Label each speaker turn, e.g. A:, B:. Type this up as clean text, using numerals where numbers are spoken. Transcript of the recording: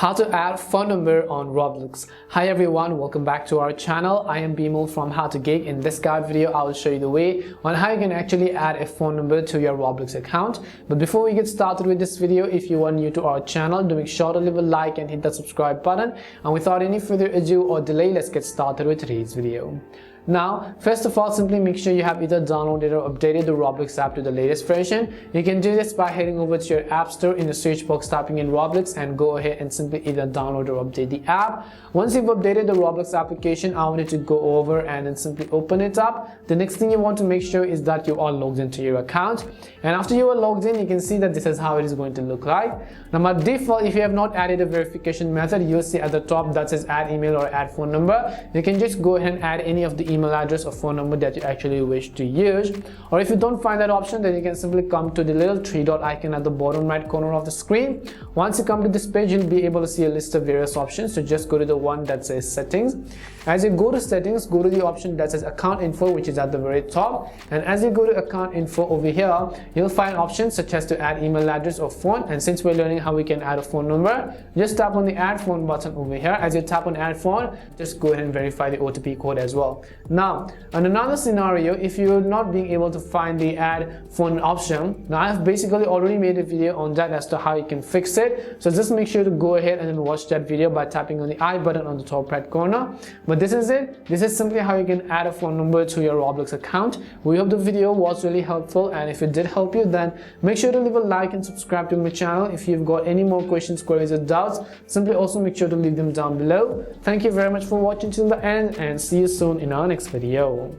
A: How to add phone number on Roblox. Hi everyone, welcome back to our channel. I am Bimal from How to Geek. In this guide video, I will show you the way on how you can actually add a phone number to your Roblox account. But before we get started with this video, if you are new to our channel, do make sure to leave a like and hit that subscribe button. And without any further ado or delay, let's get started with today's video. Now, first of all, simply make sure you have either downloaded or updated the Roblox app to the latest version. You can do this by heading over to your app store, in the search box typing in Roblox, and go ahead and simply either download or update the app. Once you've updated the Roblox application, I want you to go over and then simply open it up. The next thing you want to make sure is that you are logged into your account. And after you are logged in, you can see that this is how it is going to look like. Now, by default, if you have not added a verification method, you'll see at the top that says add email or add phone number. You can just go ahead and add any of the email address or phone number that you actually wish to use. Or if you don't find that option, then you can simply come to the little three dot icon at the bottom right corner of the screen. Once you come to this page, you'll be able to see a list of various options. So just go to the one that says settings. As you go to settings, go to the option that says account info, which is at the very top. And as you go to account info over here, you'll find options such as to add email address or phone. And since we're learning how we can add a phone number, just tap on the add phone button over here. As you tap on add phone, just go ahead and verify the OTP code as well. Now, in another scenario, if you're not being able to find the add phone option, now I've basically already made a video on that as to how you can fix it. So just make sure to go ahead and then watch that video by tapping on the I button on the top right corner. But this is it. This is simply how you can add a phone number to your Roblox account. We hope the video was really helpful, and if it did help you, then make sure to leave a like and subscribe to my channel. If you've got any more questions, queries or doubts, simply also make sure to leave them down below. Thank you very much for watching till the end, and see you soon in our next video.